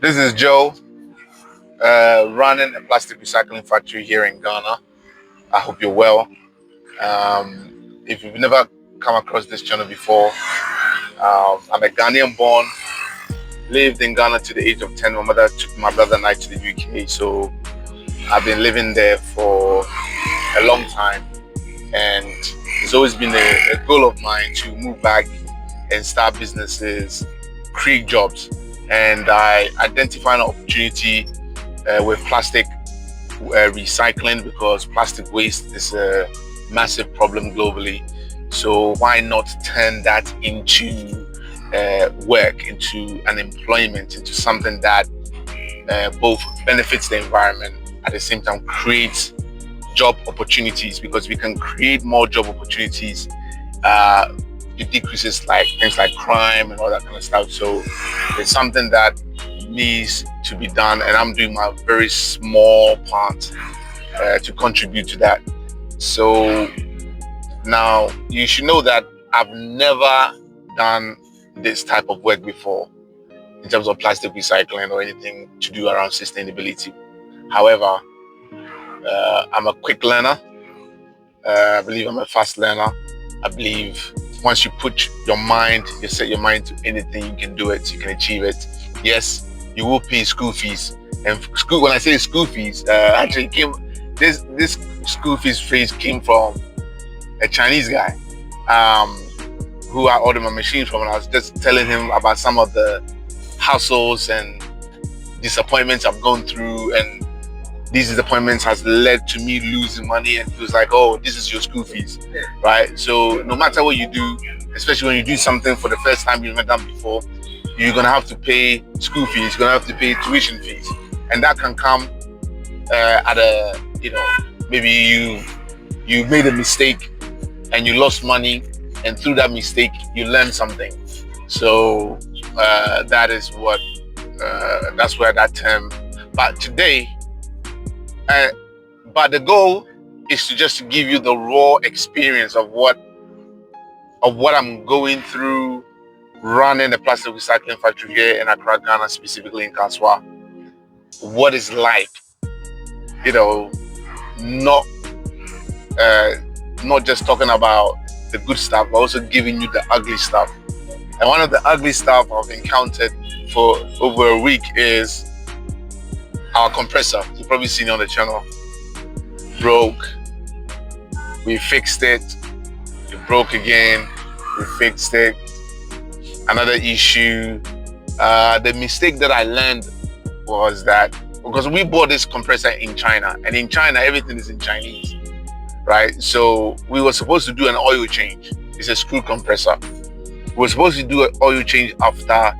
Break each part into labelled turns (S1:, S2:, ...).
S1: This is Joe, running a plastic recycling factory here in Ghana. I hope you're well. If you've never come across this channel before, I'm a Ghanaian born, lived in Ghana to the age of 10. My mother took my brother and I to the UK, so I've been living there for a long time. And it's always been a goal of mine to move back and start businesses, create jobs. And I identified an opportunity with plastic recycling, because plastic waste is a massive problem globally. So why not turn that into work, into an employment, into something that both benefits the environment, at the same time creates job opportunities, because we can create more job opportunities. It decreases like things like crime and all that kind of stuff. So it's something that needs to be done, and I'm doing my very small part to contribute to that. So now you should know that I've never done this type of work before in terms of plastic recycling or anything to do around sustainability. However, I'm a quick learner. I believe I'm a fast learner. I believe once you put your mind, you set your mind to anything, you can do it, you can achieve it. Yes, you will pay school fees. And school, when I say school fees, actually this school fees phrase came from a Chinese guy who I ordered my machines from, and I was just telling him about some of the hassles and disappointments I've gone through, and these disappointments has led to me losing money. And he was like, oh, this is your school fees, right? So no matter what you do, especially when you do something for the first time you've never done before, you're gonna have to pay school fees, you're gonna have to pay tuition fees. And that can come at a, maybe you made a mistake and you lost money, and through that mistake you learned something. So that is what that's where that term. But today, but the goal is to just give you the raw experience of what I'm going through running the plastic recycling factory here in Accra, Ghana, specifically in Kaswa. What is like, not just talking about the good stuff, but also giving you the ugly stuff. And one of the ugly stuff I've encountered for over a week is our compressor. You've probably seen it on the channel. Broke. We fixed it. It broke again. We fixed it. Another issue. The mistake that I learned was that, because we bought this compressor in China, and in China everything is in Chinese, right? So we were supposed to do an oil change. It's a screw compressor. We were supposed to do an oil change after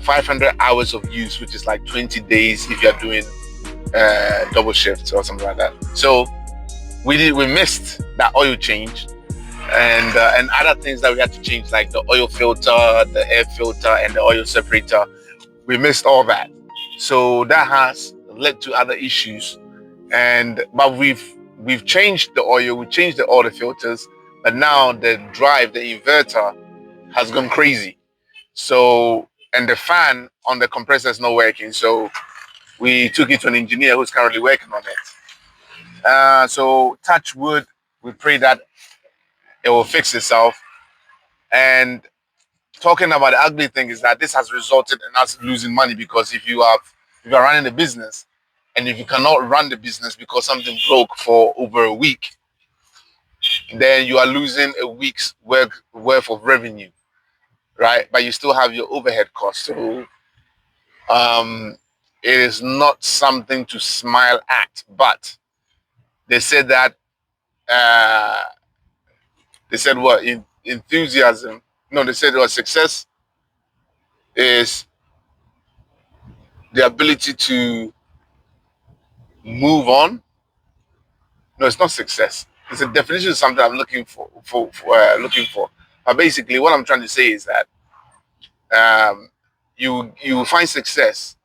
S1: 500 hours of use, which is like 20 days if you're doing double shifts or something like that. So we missed that oil change, and other things that we had to change, like the oil filter, the air filter, and the oil separator. We missed all that. So that has led to other issues. But we've changed the oil, we changed all the filters, but now the drive, the inverter, has gone crazy. So, and the fan on the compressor is not working. So we took it to an engineer who's currently working on it. So touch wood, we pray that it will fix itself. And talking about the ugly thing is that this has resulted in us losing money, because if you are running a business, and if you cannot run the business because something broke for over a week, then you are losing a week's worth of revenue, right? But you still have your overhead costs. So it is not something to smile at. But they said that they said what in enthusiasm. No, they said what success is the ability to move on. No, it's not success. It's a definition of something I'm looking for. But basically, what I'm trying to say is that you will find success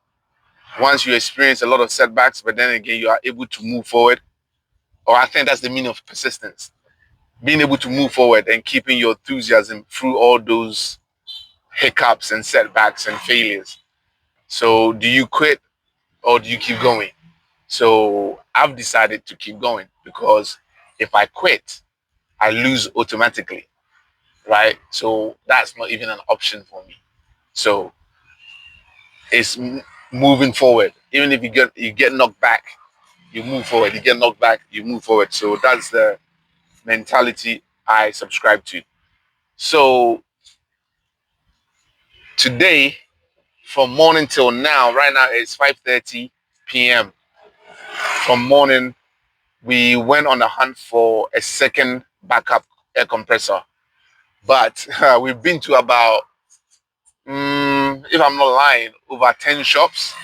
S1: once you experience a lot of setbacks, but then again, you are able to move forward. Or I think that's the meaning of persistence. Being able to move forward and keeping your enthusiasm through all those hiccups and setbacks and failures. So do you quit or do you keep going? So I've decided to keep going, because if I quit, I lose automatically, right? So that's not even an option for me. So it's moving forward. Even if you get knocked back, you move forward. You get knocked back, you move forward. So that's the mentality I subscribe to. So today, from morning till now, right now it's 5:30 p.m. From morning, we went on a hunt for a second backup air compressor. But we've been to about, if I'm not lying, over 10 shops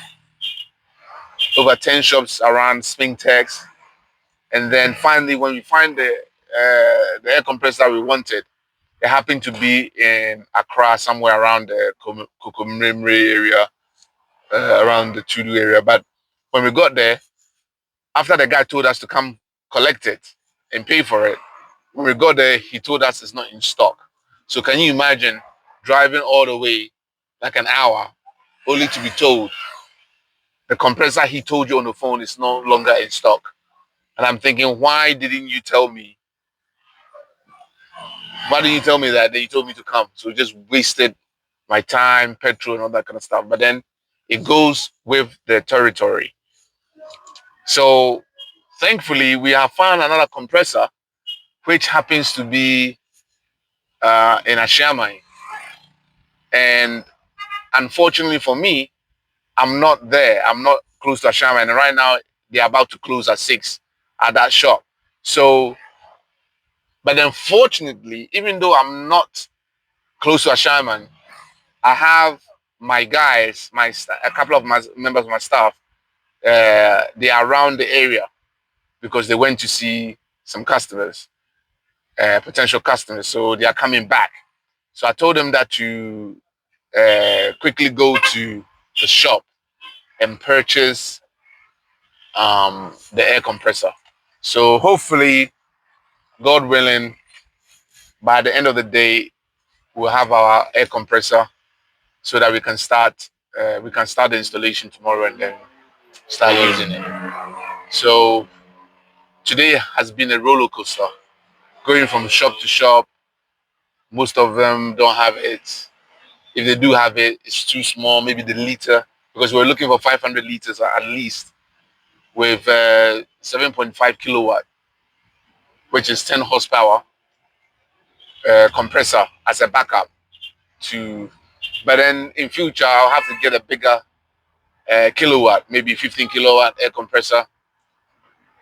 S1: around Spintex. And then finally, when we find the air compressor we wanted, it happened to be in Accra, somewhere around the Kokomrimri area, around the Tudu area. But when we got there, after the guy told us to come collect it and pay for it, when we got there, he told us it's not in stock. So can you imagine driving all the way like an hour only to be told the compressor he told you on the phone is no longer in stock? And I'm thinking, why didn't you tell me? Why didn't you tell me that? Then you told me to come. So it just wasted my time, petrol, and all that kind of stuff. But then it goes with the territory. So thankfully, we have found another compressor, which happens to be in Ashamai. And unfortunately for me, I'm not there. I'm not close to Ashamai. And right now, they're about to close at 6 at that shop. So, but unfortunately, even though I'm not close to Ashamai, I have my guys, a couple of my members of my staff, they are around the area because they went to see some customers, potential customers. So they are coming back. So I told them that to quickly go to the shop and purchase the air compressor. So hopefully, God willing, by the end of the day, we'll have our air compressor so that we can start the installation tomorrow and then start using it. So today has been a roller coaster, going from shop to shop. Most of them don't have it. If they do have it, it's too small. Maybe the liter, because we're looking for 500 liters at least, with 7.5 kilowatt, which is 10 horsepower compressor as a backup to. But then in future, I'll have to get a bigger kilowatt, maybe 15 kilowatt air compressor,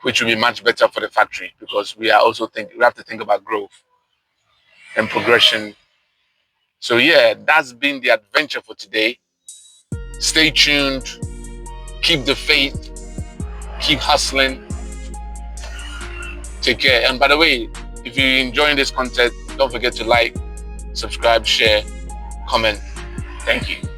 S1: which will be much better for the factory, because we have to think about growth and progression. So yeah, that's been the adventure for today. Stay tuned, keep the faith, keep hustling, take care. And by the way, if you're enjoying this content, don't forget to like, subscribe, share, comment. Thank you.